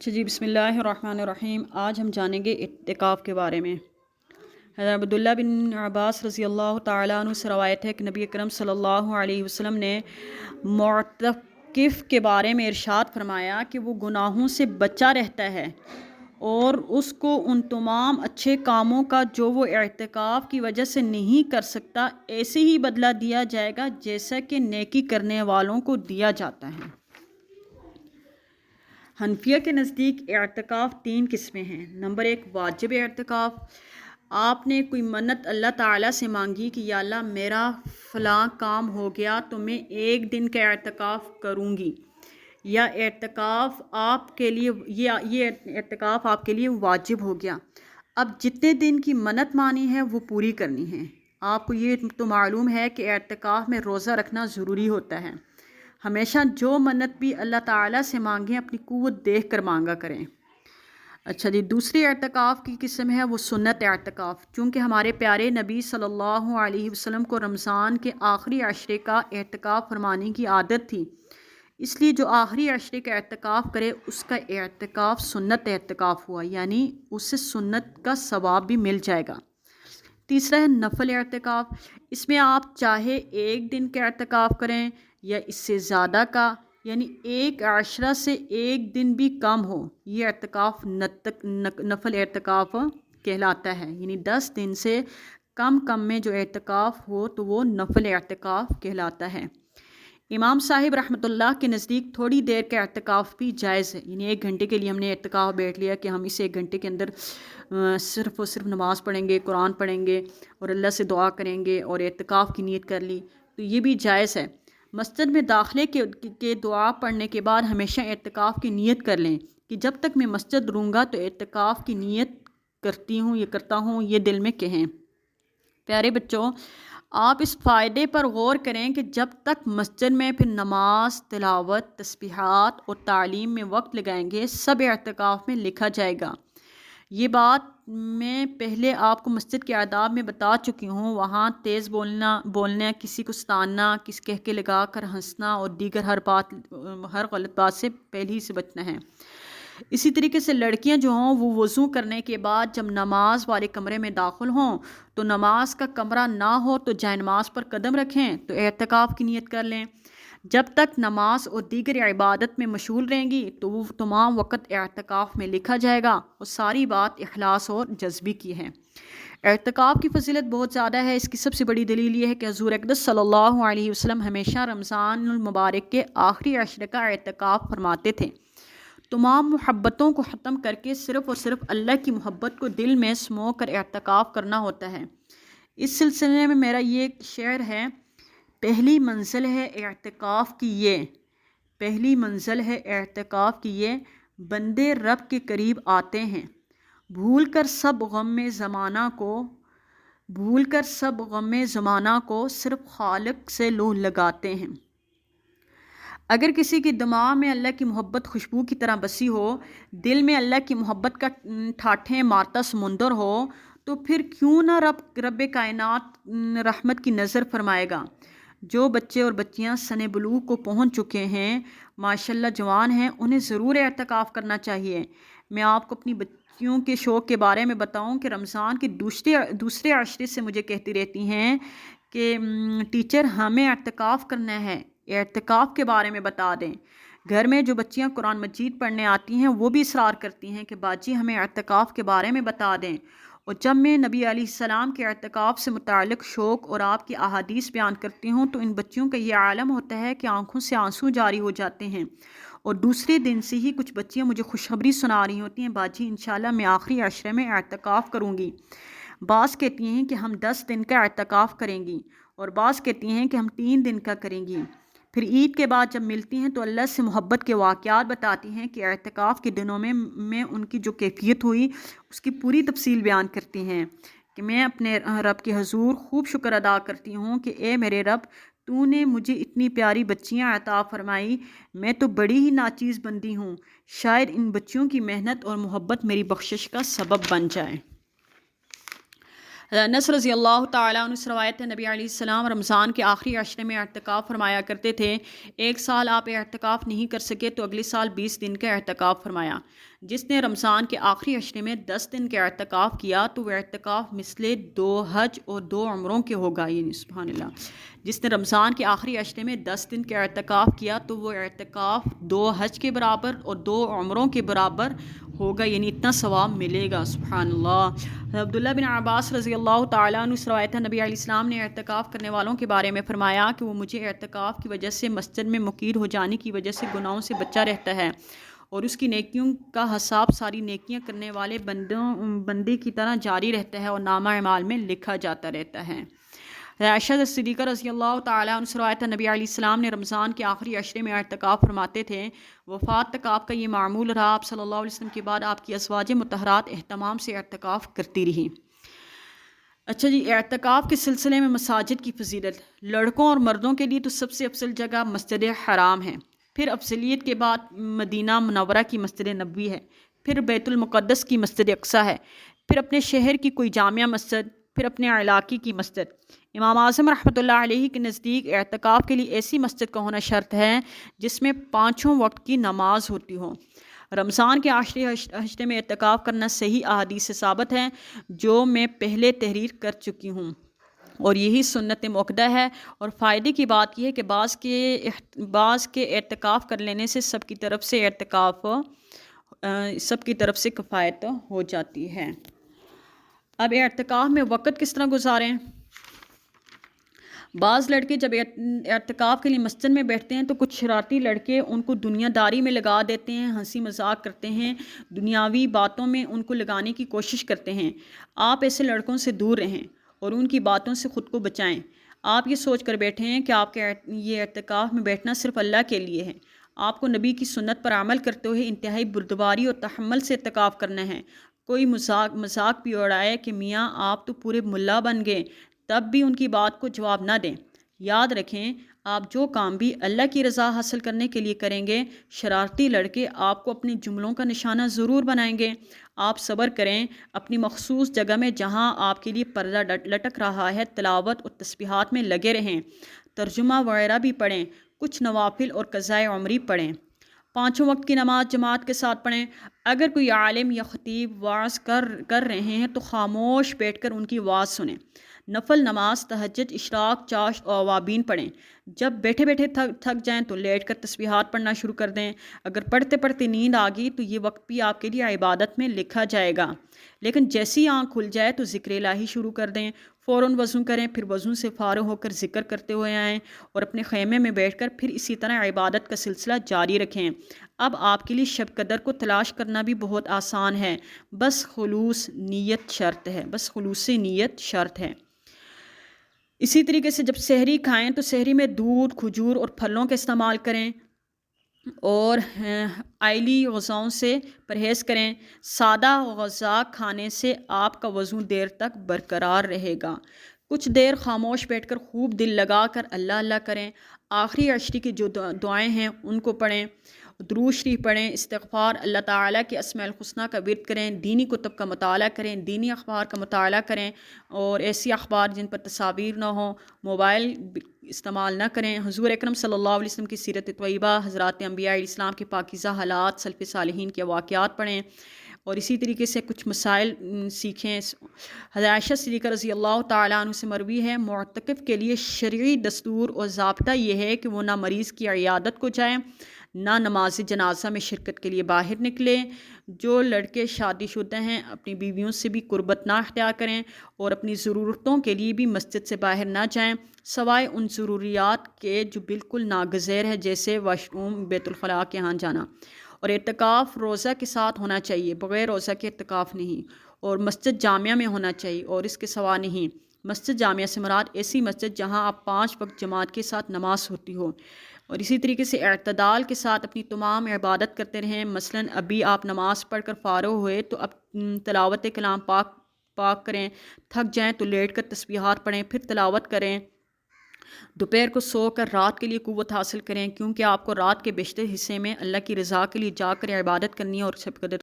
اچھا جی، بسم اللہ الرحمن الرحیم۔ آج ہم جانیں گے اعتکاف کے بارے میں۔ حضرت عبداللہ بن عباس رضی اللہ تعالیٰ عنہ سے روایت ہے کہ نبی اکرم صلی اللہ علیہ وسلم نے معتکف کے بارے میں ارشاد فرمایا کہ وہ گناہوں سے بچا رہتا ہے اور اس کو ان تمام اچھے کاموں کا جو وہ اعتکاف کی وجہ سے نہیں کر سکتا ایسے ہی بدلہ دیا جائے گا جیسا کہ نیکی کرنے والوں کو دیا جاتا ہے۔ حنفیہ کے نزدیک اعتکاف 3 قسمیں ہیں۔ نمبر 1 واجب اعتکاف۔ آپ نے کوئی منت اللہ تعالیٰ سے مانگی کہ یا اللہ میرا فلاں کام ہو گیا تو میں 1 دن کا اعتکاف کروں گی، یا اعتکاف آپ کے لیے یہ اعتکاف آپ کے لیے واجب ہو گیا۔ اب جتنے دن کی منت مانی ہے وہ پوری کرنی ہے۔ آپ کو یہ تو معلوم ہے کہ اعتکاف میں روزہ رکھنا ضروری ہوتا ہے۔ ہمیشہ جو منت بھی اللہ تعالیٰ سے مانگیں اپنی قوت دیکھ کر مانگا کریں۔ اچھا جی، دوسری اعتکاف کی قسم ہے وہ سنت اعتکاف۔ چونکہ ہمارے پیارے نبی صلی اللہ علیہ وسلم کو رمضان کے آخری عشرے کا اعتکاف فرمانے کی عادت تھی، اس لیے جو آخری عشرے کا اعتکاف کرے اس کا اعتکاف سنت اعتکاف ہوا، یعنی اسے سنت کا ثواب بھی مل جائے گا۔ تیسرا ہے نفل اعتکاف۔ اس میں آپ چاہے 1 دن کا اعتکاف کریں یا اس سے زیادہ کا، یعنی 1 عشرہ سے 1 دن بھی کم ہو، یہ اعتکاف نفل اعتکاف کہلاتا ہے۔ یعنی 10 دن سے کم میں جو اعتکاف ہو تو وہ نفل اعتکاف کہلاتا ہے۔ امام صاحب رحمۃ اللہ کے نزدیک تھوڑی دیر کا اعتکاف بھی جائز ہے، یعنی 1 گھنٹے کے لیے ہم نے اعتکاف بیٹھ لیا کہ ہم اس 1 گھنٹے کے اندر صرف اور صرف نماز پڑھیں گے، قرآن پڑھیں گے اور اللہ سے دعا کریں گے اور اعتکاف کی نیت کر لی، تو یہ بھی جائز ہے۔ مسجد میں داخلے کے دعا پڑھنے کے بعد ہمیشہ اعتکاف کی نیت کر لیں کہ جب تک میں مسجد رہوں گا تو اعتکاف کی نیت کرتی ہوں یا کرتا ہوں، یہ دل میں کہیں۔ پیارے بچوں، آپ اس فائدے پر غور کریں کہ جب تک مسجد میں پھر نماز، تلاوت، تسبیحات اور تعلیم میں وقت لگائیں گے سب اعتکاف میں لکھا جائے گا۔ یہ بات میں پہلے آپ کو مسجد کے آداب میں بتا چکی ہوں۔ وہاں تیز بولنا، کسی کو ستاننا، کسی کہہ کے لگا کر ہنسنا اور دیگر ہر غلط بات سے پہلے ہی سے بچنا ہے۔ اسی طریقے سے لڑکیاں جو ہوں وہ وضو کرنے کے بعد جب نماز والے کمرے میں داخل ہوں تو نماز کا کمرہ نہ ہو تو جائے نماز پر قدم رکھیں تو اعتکاف کی نیت کر لیں۔ جب تک نماز اور دیگر عبادت میں مشغول رہیں گی تو وہ تمام وقت اعتکاف میں لکھا جائے گا، اور ساری بات اخلاص اور جذبی کی ہے۔ اعتکاف کی فضیلت بہت زیادہ ہے۔ اس کی سب سے بڑی دلیل یہ ہے کہ حضور اقدس صلی اللہ علیہ وسلم ہمیشہ رمضان المبارک کے آخری عشرے کا اعتکاف فرماتے تھے۔ تمام محبتوں کو ختم کر کے صرف اور صرف اللہ کی محبت کو دل میں سمو کر اعتکاف کرنا ہوتا ہے۔ اس سلسلے میں میرا یہ شعر ہے: پہلی منزل ہے اعتکاف کی یہ بندے رب کے قریب آتے ہیں، بھول کر سب غم زمانہ کو صرف خالق سے لو لگاتے ہیں۔ اگر کسی کے دماغ میں اللہ کی محبت خوشبو کی طرح بسی ہو، دل میں اللہ کی محبت کا ٹھاٹھیں مارتا سمندر ہو، تو پھر کیوں نہ رب کائنات رحمت کی نظر فرمائے گا۔ جو بچے اور بچیاں سن بلوغ کو پہنچ چکے ہیں، ماشاءاللہ جوان ہیں، انہیں ضرور اعتکاف کرنا چاہیے۔ میں آپ کو اپنی بچیوں کے شوق کے بارے میں بتاؤں کہ رمضان کے دوسرے عشرے سے مجھے کہتی رہتی ہیں کہ ٹیچر ہمیں اعتکاف کرنا ہے، اعتکاف کے بارے میں بتا دیں۔ گھر میں جو بچیاں قرآن مجید پڑھنے آتی ہیں وہ بھی اصرار کرتی ہیں کہ باجی ہمیں اعتکاف کے بارے میں بتا دیں۔ اور جب میں نبی علیہ السلام کے اعتکاف سے متعلق شوق اور آپ کی احادیث بیان کرتی ہوں تو ان بچیوں کا یہ عالم ہوتا ہے کہ آنکھوں سے آنسو جاری ہو جاتے ہیں، اور دوسرے دن سے ہی کچھ بچیاں مجھے خوشخبری سنا رہی ہوتی ہیں: باجی انشاءاللہ میں آخری عشرے میں اعتکاف کروں گی۔ بعض کہتی ہیں کہ ہم 10 دن کا اعتکاف کریں گی، اور بعض کہتی ہیں کہ ہم 3 دن کا کریں گی۔ پھر عید کے بعد جب ملتی ہیں تو اللہ سے محبت کے واقعات بتاتی ہیں کہ اعتکاف کے دنوں میں ان کی جو کیفیت ہوئی اس کی پوری تفصیل بیان کرتی ہیں کہ میں اپنے رب کے حضور خوب شکر ادا کرتی ہوں کہ اے میرے رب، تو نے مجھے اتنی پیاری بچیاں عطا فرمائی، میں تو بڑی ہی ناچیز بندی ہوں، شاید ان بچیوں کی محنت اور محبت میری بخشش کا سبب بن جائے۔ انس رضی اللہ تعالیٰ عنہ سے روایت ہے نبی علیہ السلام رمضان کے آخری عشرے میں اعتکاف فرمایا کرتے تھے. ایک سال آپ اعتکاف نہیں کر سکے تو اگلے سال 20 دن کا اعتکاف فرمایا. جس نے رمضان کے آخری عشرے میں 10 دن کا اعتکاف کیا تو وہ اعتکاف مثل 2 حج اور 2 عمروں کے ہوگا. یعنی سبحان اللہ, جس نے رمضان کے آخری عشرے میں 10 دن کا اعتکاف کیا تو وہ اعتکاف 2 حج کے برابر اور 2 عمروں کے برابر ہوگا, یعنی اتنا ثواب ملے گا. سبحان اللہ. عبداللہ بن عباس رضی اللہ تعالیٰ عنہ سے روایت ہے نبی علیہ السلام نے اعتکاف کرنے والوں کے بارے میں فرمایا کہ وہ مجھے اعتکاف کی وجہ سے مسجد میں مقید ہو جانے کی وجہ سے گناہوں سے بچا رہتا ہے اور اس کی نیکیوں کا حساب ساری نیکیاں کرنے والے بندے کی طرح جاری رہتا ہے اور نامہ اعمال میں لکھا جاتا رہتا ہے. عائشہ صدیقہ رضی اللہ تعالیٰ عنہ سے روایت ہے نبی علیہ السلام نے رمضان کے آخری عشرے میں اعتکاف فرماتے تھے. وفات تک آپ کا یہ معمول رہا. آپ صلی اللہ علیہ وسلم کے بعد آپ کی ازواج مطہرات اہتمام سے اعتکاف کرتی رہیں. اچھا جی, اعتکاف کے سلسلے میں مساجد کی فضیلت. لڑکوں اور مردوں کے لیے تو سب سے افضل جگہ مسجد حرام ہے, پھر افضلیت کے بعد مدینہ منورہ کی مسجد نبوی ہے, پھر بیت المقدس کی مسجد اقصیٰ ہے, پھر اپنے شہر کی کوئی جامع مسجد, پھر اپنے علاقے کی مسجد. امام اعظم رحمۃ اللہ علیہ کے نزدیک اعتکاف کے لیے ایسی مسجد کا ہونا شرط ہے جس میں 5 وقت کی نماز ہوتی ہو. رمضان کے آخری عشرے میں اعتکاف کرنا صحیح احادیث سے ثابت ہے جو میں پہلے تحریر کر چکی ہوں, اور یہی سنت مؤکدہ ہے. اور فائدے کی بات یہ ہے کہ بعض کے اعتکاف کر لینے سے سب کی طرف سے کفایت ہو جاتی ہے. اب اعتکاف میں وقت کس طرح گزاریں؟ بعض لڑکے جب اعتکاف کے لیے مسجد میں بیٹھتے ہیں تو کچھ شرارتی لڑکے ان کو دنیا داری میں لگا دیتے ہیں, ہنسی مذاق کرتے ہیں, دنیاوی باتوں میں ان کو لگانے کی کوشش کرتے ہیں. آپ ایسے لڑکوں سے دور رہیں اور ان کی باتوں سے خود کو بچائیں. آپ یہ سوچ کر بیٹھے ہیں کہ آپ کے یہ اعتکاف میں بیٹھنا صرف اللہ کے لیے ہے. آپ کو نبی کی سنت پر عمل کرتے ہوئے انتہائی بردباری اور تحمل سے اعتکاف کرنا ہے. کوئی مذاق بھی اڑائے کہ میاں آپ تو پورے ملا بن گئے, تب بھی ان کی بات کو جواب نہ دیں. یاد رکھیں, آپ جو کام بھی اللہ کی رضا حاصل کرنے کے لیے کریں گے, شرارتی لڑکے آپ کو اپنے جملوں کا نشانہ ضرور بنائیں گے. آپ صبر کریں, اپنی مخصوص جگہ میں جہاں آپ کے لیے پردہ لٹک رہا ہے تلاوت اور تسبیحات میں لگے رہیں. ترجمہ وغیرہ بھی پڑھیں, کچھ نوافل اور قضائے عمری پڑھیں. 5 وقت کی نماز جماعت کے ساتھ پڑھیں. اگر کوئی عالم یا خطیب واعظ کر رہے ہیں تو خاموش بیٹھ کر ان کی واعظ سنیں. نفل نماز, تہجد, اشراق, چاشت اور اوابین پڑھیں. جب بیٹھے بیٹھے تھک جائیں تو لیٹ کر تسبیحات پڑھنا شروع کر دیں. اگر پڑھتے پڑھتے نیند آ گئی تو یہ وقت بھی آپ کے لیے عبادت میں لکھا جائے گا, لیکن جیسی آنکھ کھل جائے تو ذکر الہی شروع کر دیں. فوراً وضو کریں, پھر وضو سے فارغ ہو کر ذکر کرتے ہوئے آئیں اور اپنے خیمے میں بیٹھ کر پھر اسی طرح عبادت کا سلسلہ جاری رکھیں. اب آپ کے لیے شب قدر کو تلاش کرنا بھی بہت آسان ہے, بس خلوص نیت شرط ہے. اسی طریقے سے جب سحری کھائیں تو سحری میں دودھ, کھجور اور پھلوں کا استعمال کریں اور آئلی غذاؤں سے پرہیز کریں. سادہ غذا کھانے سے آپ کا وضو دیر تک برقرار رہے گا. کچھ دیر خاموش بیٹھ کر خوب دل لگا کر اللہ اللہ کریں. آخری عشرے کی جو دعائیں ہیں ان کو پڑھیں, درود شریف پڑھیں, استغفار, اللہ تعالیٰ کے اسماء الحسنہ کا ورد کریں, دینی کتب کا مطالعہ کریں, دینی اخبار کا مطالعہ کریں اور ایسی اخبار جن پر تصاویر نہ ہوں, موبائل استعمال نہ کریں. حضور اکرم صلی اللہ علیہ وسلم کی سیرت طیبہ, حضرات انبیاء علیہ السلام کے پاکیزہ حالات, سلف صالحین کے واقعات پڑھیں اور اسی طریقے سے کچھ مسائل سیکھیں. حضرت عائشہ صدیقہ رضی اللہ تعالیٰ عنہ سے مروی ہے, معتکف کے لیے شرعی دستور اور ضابطہ یہ ہے کہ وہ نہ مریض کی عیادت کو جائیں, نہ نماز جنازہ میں شرکت کے لیے باہر نکلیں. جو لڑکے شادی شدہ ہیں اپنی بیویوں سے بھی قربت نہ اختیار کریں اور اپنی ضرورتوں کے لیے بھی مسجد سے باہر نہ جائیں سوائے ان ضروریات کے جو بالکل ناگزیر ہے, جیسے واش روم, بیت الخلاء کے ہاں جانا. اور اعتکاف روزہ کے ساتھ ہونا چاہیے, بغیر روزہ کے اعتکاف نہیں. اور مسجد جامعہ میں ہونا چاہیے اور اس کے سوا نہیں. مسجد جامعہ سے مراد ایسی مسجد جہاں آپ 5 وقت جماعت کے ساتھ نماز ہوتی ہو. اور اسی طریقے سے اعتدال کے ساتھ اپنی تمام عبادت کرتے رہیں. مثلاً ابھی آپ نماز پڑھ کر فارغ ہوئے تو اب تلاوت کلام پاک کریں, تھک جائیں تو لیٹ کر تسبیحات پڑھیں, پھر تلاوت کریں. دوپہر کو سو کر رات کے لیے قوت حاصل کریں, کیونکہ آپ کو رات کے بیشتر حصے میں اللہ کی رضا کے لیے جا کر عبادت کرنی ہے اور شب قدر